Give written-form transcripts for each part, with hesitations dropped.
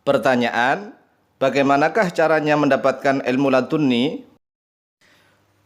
Pertanyaan, bagaimanakah caranya mendapatkan ilmu laduni?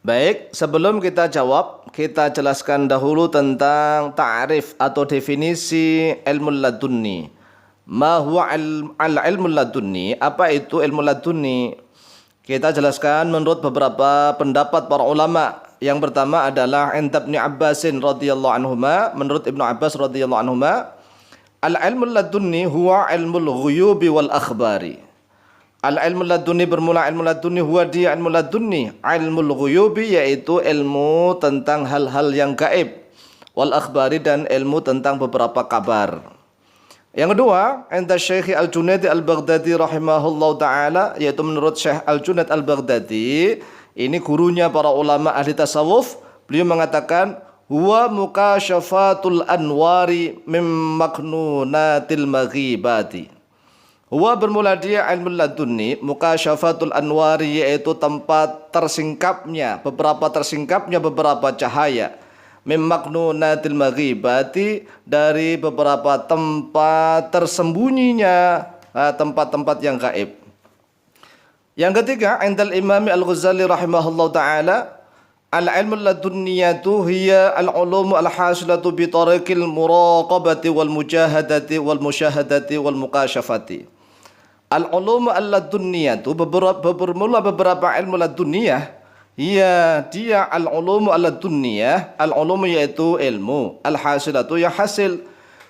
Baik, sebelum kita jawab, kita jelaskan dahulu tentang ta'rif atau definisi ilmu laduni. Ma huwa al-ilmu laduni? Apa itu ilmu laduni? Kita jelaskan menurut beberapa pendapat para ulama. Yang pertama adalah Ibnu Abbasin radhiyallahu anhuma, menurut Ibnu Abbas radhiyallahu anhuma, al-ilmu laduni huwa ilmul ghuyubi wal akhbari. Al-ilmu laduni bermula ilmu laduni huwa dia ilmu laduni, ilmul ghuyubi yaitu ilmu tentang hal-hal yang gaib, wal akhbari dan ilmu tentang beberapa kabar. Yang kedua, inda Syekh Al-Junaid Al-Baghdadi rahimahullahu taala, yaitu menurut Syekh Al-Junaid Al-Baghdadi, ini gurunya para ulama ahli tasawuf, beliau mengatakan huwa mukasyafatul anwari mim maknunatil maghibati. Huwa bermula dia ilmu laduni, mukasyafatul anwari yaitu tempat tersingkapnya beberapa cahaya. Mim maknunatil maghibati dari beberapa tempat tersembunyinya tempat-tempat yang gaib. Yang ketiga, indal Imam Al-Ghazali rahimahullahu taala, al-ilmu ladunniyatu hiya al-ulumu al-hasilatu bi tariqil muraqabati wal mujahadati wal musyahadati wal mukasyafati. Al-ulumu al-ladunniyatu bermula beberapa ilmu ladunniyah. Iya, dia al-ulumu al-ladunniyah, al-ulumu yaitu ilmu, al-hasilatu yang hasil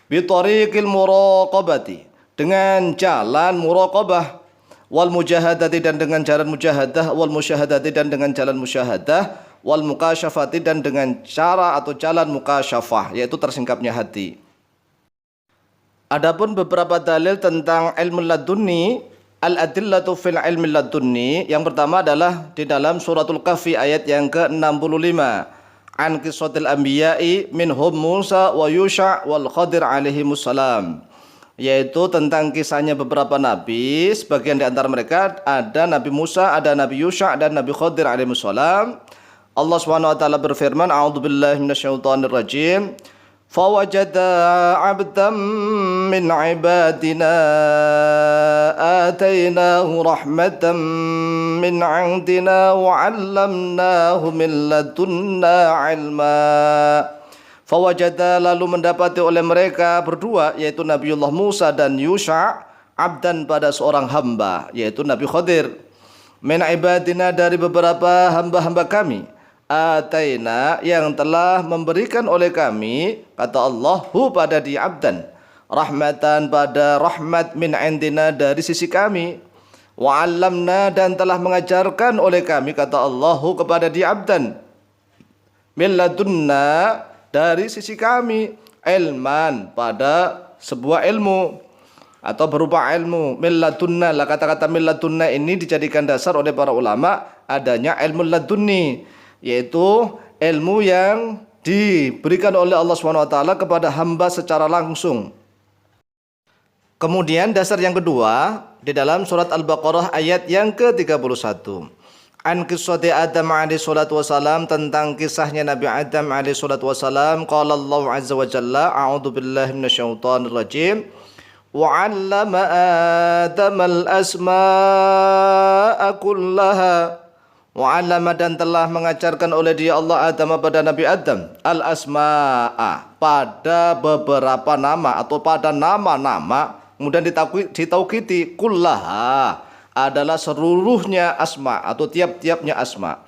bi tariqil muraqabati, dengan jalan muraqabah, wal mujahadati dan dengan jalan mujahadah, wal musyahadati dan dengan jalan musyahadah, wal mukasyafati dan dengan cara atau jalan mukasyafah, yaitu tersingkapnya hati. Adapun beberapa dalil tentang ilmu laduni, al-adillatu fil ilmi laduni, yang pertama adalah di dalam suratul Kahfi ayat yang ke-65. An qisatil anbiya'i minhum Musa wa Yusha wal Khadir alaihimussalam, yaitu tentang kisahnya beberapa nabi. Sebagian di antara mereka ada Nabi Musa, ada Nabi Yusha dan Nabi Khadir alaihissalam. Allah Subhanahu wa taala berfirman, a'udzubillahi minasyaitonir rajim. Fawajada 'abdan min 'ibadina atainahu rahmatan min 'indina wa 'allamnahu min ladunna 'ilma. Fawajada lalu mendapati oleh mereka berdua, yaitu Nabiullah Musa dan Yusha, abdan pada seorang hamba, yaitu Nabi Khadir, min ibadina dari beberapa hamba-hamba kami, ataina yang telah memberikan oleh kami, kata Allah, hu pada dia abdan, rahmatan pada rahmat min indina dari sisi kami, wa 'allamna dan telah mengajarkan oleh kami, kata Allah, hu kepada dia abdan, min ladunna dari sisi kami, ilman pada sebuah ilmu atau berupa ilmu. Min ladunna, lah kata-kata min ladunna ini dijadikan dasar oleh para ulama adanya ilmu ladunni, yaitu ilmu yang diberikan oleh Allah Subhanahu wa taala kepada hamba secara langsung. Kemudian dasar yang kedua di dalam surat Al-Baqarah ayat yang ke-31. An qissati Adam alaihi salatu wasalam, tentang kisahnya Nabi Adam alaihi salatu wasalam. Qala Allah azza wa jalla, a'udzu billahi minasyaitonir rajim. Wa 'allama Adam al-asma'a kullaha. Wa 'allama dan telah mengajarkan oleh dia Allah Adam pada Nabi Adam al-asma'a pada beberapa nama atau pada nama-nama, kemudian ditaukiti kullaha adalah seluruhnya asma atau tiap-tiapnya asma.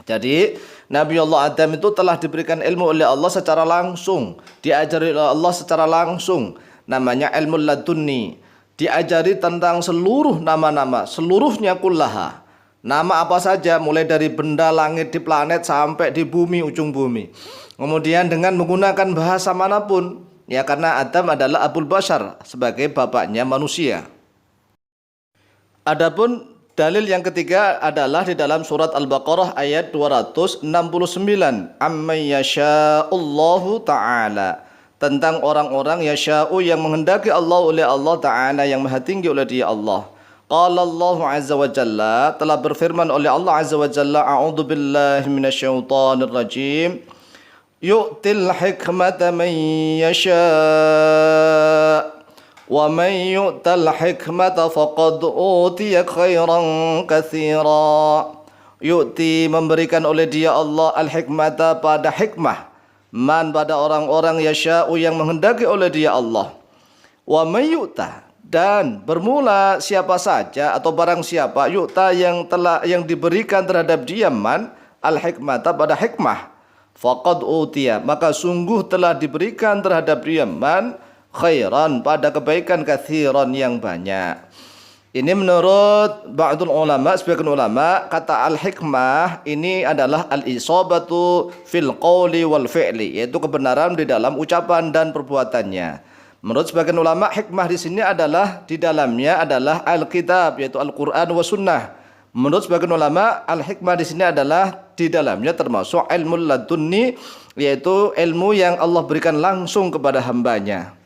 Jadi Nabi Allah Adam itu telah diberikan ilmu oleh Allah secara langsung, diajari oleh Allah secara langsung, namanya ilmu ladunni, diajari tentang seluruh nama-nama, seluruhnya kullaha, nama apa saja mulai dari benda langit di planet sampai di bumi, ujung bumi, kemudian dengan menggunakan bahasa manapun, ya, karena Adam adalah Abul Bashar, sebagai bapaknya manusia. Adapun dalil yang ketiga adalah di dalam surat Al-Baqarah ayat 269, amman yasha'ullahu ta'ala, tentang orang-orang yasha'u yang menghendaki Allah oleh Allah Ta'ala, yang maha tinggi oleh dia Allah. Qala Allah azza wa jalla, telah berfirman oleh Allah azza wa jalla, a'udzu billahi minasyaitonir rajim, yu'til hikmata man yasha' Wa may yu'tal hikmata faqad utiya khairan katsira. Yu'ti memberikan oleh dia Allah al-hikmata pada hikmah. Man pada orang-orang yasya'u yang menghendaki oleh dia Allah. Wa may yu'ta dan bermula siapa saja atau barang siapa yu'ta yang diberikan terhadap dia man al-hikmata pada hikmah. Faqad utiya maka sungguh telah diberikan terhadap dia man khairan pada kebaikan katsiran yang banyak. Ini menurut ba'dul ulama, sebagian ulama, kata al-hikmah ini adalah al-isabatu fil qawli wal fi'li, yaitu kebenaran di dalam ucapan dan perbuatannya. Menurut sebagian ulama, hikmah di sini adalah di dalamnya adalah al-kitab, yaitu Al-Qur'an wa sunnah. Menurut sebagian ulama, al-hikmah di sini adalah di dalamnya termasuk ilmu ladunni, yaitu ilmu yang Allah berikan langsung kepada hambanya.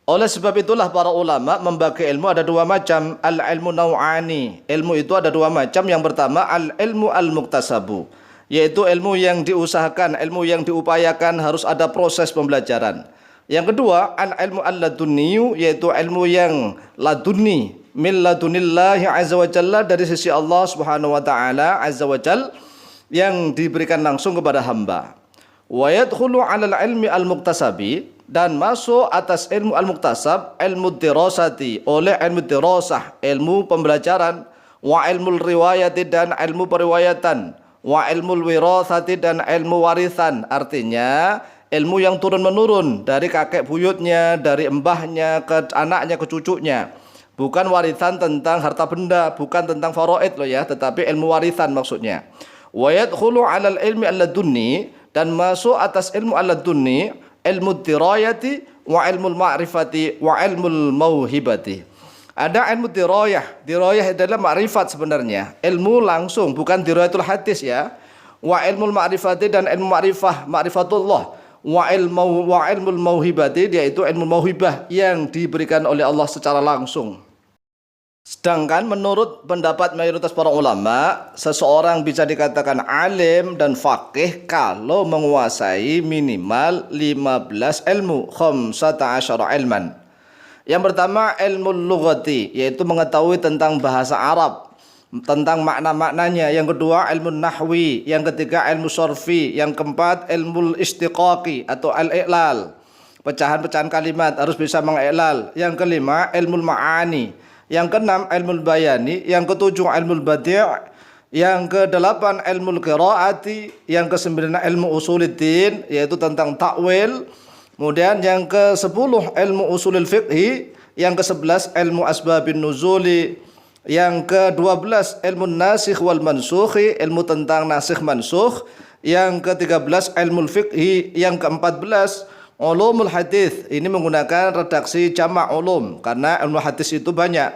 Oleh sebab itulah para ulama membagi ilmu ada dua macam. Al-ilmu naw'ani. Ilmu itu ada dua macam. Yang pertama al-ilmu al-muktasabu, yaitu ilmu yang diusahakan, ilmu yang diupayakan, harus ada proses pembelajaran. Yang kedua al-ilmu al-ladunniyu, yaitu ilmu yang ladunni, min ladunillahi azza wa jalla, dari sisi Allah subhanahu wa ta'ala azza wa jalla, yang diberikan langsung kepada hamba. Wa yadkhulu 'alal ilmi al-muktasabi, dan masuk atas ilmu al-muktasab ilmu dirasati, oleh ilmu dirasah, ilmu pembelajaran, wa ilmu riwayati, dan ilmu periwayatan, wa ilmu wirathati, dan ilmu warisan. Artinya ilmu yang turun menurun dari kakek buyutnya, dari embahnya ke anaknya ke cucunya. Bukan warisan tentang harta benda, bukan tentang faraid loh ya, tetapi ilmu warisan maksudnya. Wa yadkhulu 'alal ilmi al-ladunni, dan masuk atas ilmu al-ladunni ilmu dirayati wa ilmu ma'rifati wa ilmu mauhibati. Ada ilmu dirayah. Dirayah adalah ma'rifat sebenarnya, ilmu langsung, bukan dirayatul hadis ya. Wa ilmu ma'rifati, dan ilmu ma'rifatullah. Wa ilmu mauhibati, yaitu ilmu mauhibah yang diberikan oleh Allah secara langsung. Sedangkan menurut pendapat mayoritas para ulama, seseorang bisa dikatakan alim dan faqih kalau menguasai minimal 15 ilmu, 15 ilman. Yang pertama ilmu lughati, yaitu mengetahui tentang bahasa Arab, tentang makna-maknanya. Yang kedua ilmu nahwi, yang ketiga ilmu sorfi, yang keempat ilmu istiqaqi atau al-i'lal, pecahan-pecahan kalimat harus bisa mengi'lal. Yang kelima ilmu ma'ani, yang keenam ilmu bayani, yang ketujuh ilmu badi', yang kedelapan ilmu qiraati, yang kesembilan ilmu usuluddin, yaitu tentang takwil. Kemudian yang ke-10 ilmu usulul fiqhi, yang ke-11 ilmu asbabin nuzuli, yang ke-12 ilmu nasikh wal mansukhi, ilmu tentang nasikh mansukh, yang ke-13 ilmu fiqhi, yang ke-14 ulumul hadis. Ini menggunakan redaksi jamak ulum karena ilmu hadis itu banyak.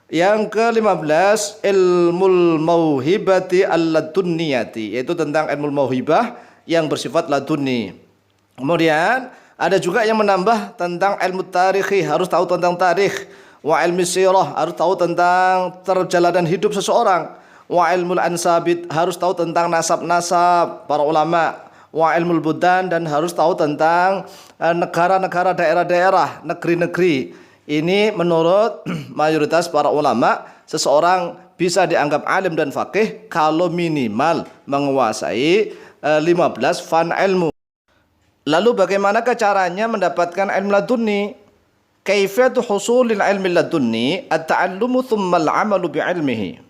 Yang ke-15 ilmul mauhibati al-ladunniyati, yaitu tentang ilmu mauhibah yang bersifat ladunni. Kemudian ada juga yang menambah tentang ilmu tarikhi, harus tahu tentang tarikh. Wa ilmu sirah, harus tahu tentang perjalanan hidup seseorang. Wa ilmul ansabit, harus tahu tentang nasab-nasab para ulama. Wa ilmul budan, dan harus tahu tentang negara-negara, daerah-daerah, negeri-negeri. Ini menurut mayoritas para ulama, seseorang bisa dianggap alim dan faqih kalau minimal menguasai 15 fan ilmu. Lalu bagaimanakah caranya mendapatkan ilmu ladunni? Kaifiyatu husulil ilmi ladunni at-ta'allumu thumma al-'amalu bi'ilmihi.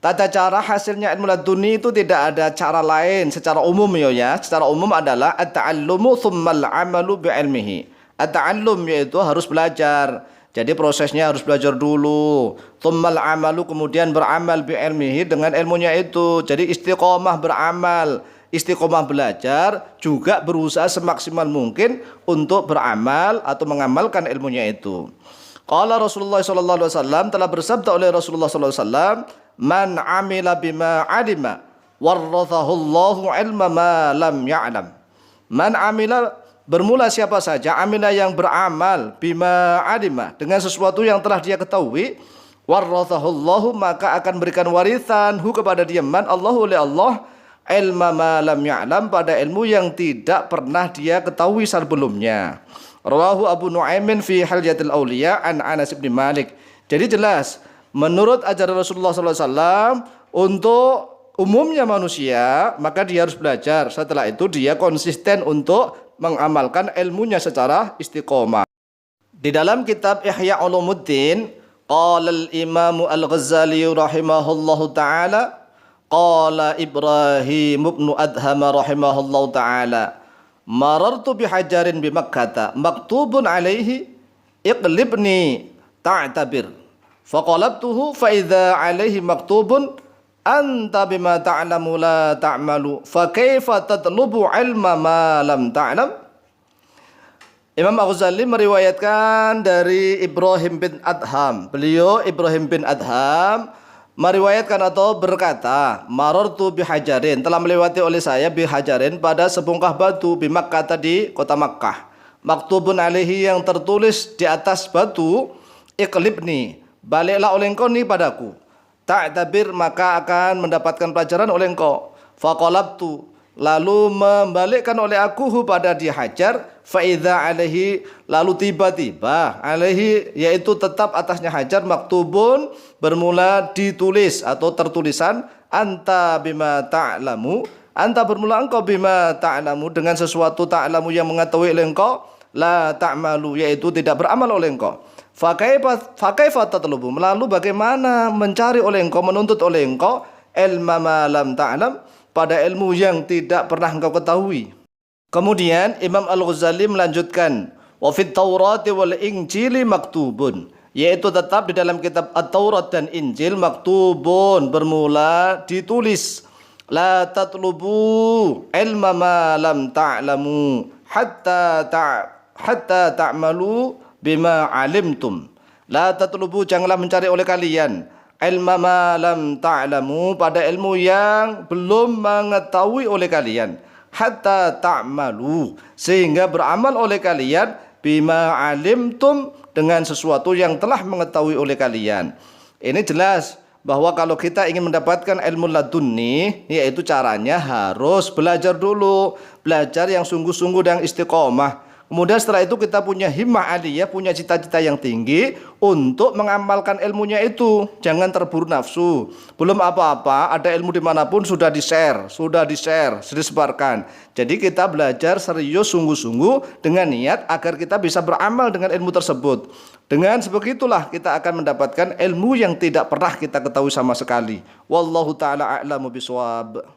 Tata cara hasilnya ilmu laduni itu tidak ada cara lain secara umum ya. Secara umum adalah at-ta'allumu tsummal 'amalu bi'ilmihi. At-ta'allum yaitu harus belajar. Jadi prosesnya harus belajar dulu. Tsummal 'amalu, kemudian beramal bi'ilmihi, dengan ilmunya itu. Jadi istiqomah beramal, istiqomah belajar, juga berusaha semaksimal mungkin untuk beramal atau mengamalkan ilmunya itu. Qala Rasulullah sallallahu alaihi wasallam, telah bersabda oleh Rasulullah sallallahu alaihi wasallam, man amila bima alima warathahu Allahu ilma ma lam ya'lam. Man amila, bermula siapa saja, amila yang beramal, bima alima, dengan sesuatu yang telah dia ketahui, warathahu Allahu, maka akan berikan warisan hu kepada dia, man Allahu, oleh Allah, ilma ma lam ya'lam, pada ilmu yang tidak pernah dia ketahui sebelumnya. Rawahu Abu Nuaimin fi Hilyatil Auliya an Anas bin Malik. Jadi jelas, menurut ajaran Rasulullah SAW, untuk umumnya manusia, maka dia harus belajar. Setelah itu dia konsisten untuk mengamalkan ilmunya secara istiqomah. Di dalam kitab Ihya Ulumuddin, qala al-Imam Al-Ghazali rahimahullahu ta'ala, qala Ibrahim ibn Adham rahimahullahu ta'ala, marartu bihajarin bi Makkah maktubun alaihi iqlibni ta'tabir faqalabtuhu fa idza alaihi maktubun anta bima ta'lamu la ta'malu fa kaifa tatlubu ilma ma lam ta'lam. Imam Al-Ghazali meriwayatkan dari Ibrahim bin Adham. Beliau Ibrahim bin Adham meriwayatkan atau berkata, marartu bihajarin, telah melewati oleh saya bihajarin, pada sebongkah batu, bi Makkah, di kota Makkah. Maktubun alaihi, yang tertulis di atas batu, iqlibni, baliklah oleh engkau ni padaku. Ta'tabir, maka akan mendapatkan pelajaran oleh engkau. Faqalabtu, lalu membalikkan oleh aku pada dia hajar. Faidha alaihi, lalu tiba-tiba alaihi, yaitu tetap atasnya hajar, maktubun, bermula ditulis atau tertulisan, anta bima ta'lamu, anta bermula engkau bima ta'lamu, dengan sesuatu ta'lamu yang mengetahui oleh engkau, la ta'malu, yaitu tidak beramal oleh engkau. Fakaifa tatlubu, lalu bagaimana mencari oleh engkau, menuntut oleh engkau, ilma ma lam ta'lam, pada ilmu yang tidak pernah engkau ketahui. Kemudian Imam Al-Ghazali melanjutkan, wa fit Taurati wal Injili maktubun, yaitu tetap di dalam kitab At-Taurat dan Injil, maktubun, bermula ditulis, la tatlubu ilma ma lam ta'lamu hatta ta'malu bima alimtum. La tatlubu, janganlah mencari oleh kalian, ilma ma lam ta'lamu, pada ilmu yang belum mengetahui oleh kalian, hatta ta'malu, sehingga beramal oleh kalian, bima alimtum, dengan sesuatu yang telah mengetahui oleh kalian. Ini jelas bahwa kalau kita ingin mendapatkan ilmu ladunni, yaitu caranya harus belajar dulu, belajar yang sungguh-sungguh dan istiqomah. Kemudian setelah itu kita punya himmah aliyah, punya cita-cita yang tinggi untuk mengamalkan ilmunya itu. Jangan terburu nafsu. Belum apa-apa, ada ilmu dimanapun sudah di-share, sudah disebarkan. Jadi kita belajar serius, sungguh-sungguh, dengan niat agar kita bisa beramal dengan ilmu tersebut. Dengan sebegitulah kita akan mendapatkan ilmu yang tidak pernah kita ketahui sama sekali. Wallahu ta'ala a'lamu bishawab.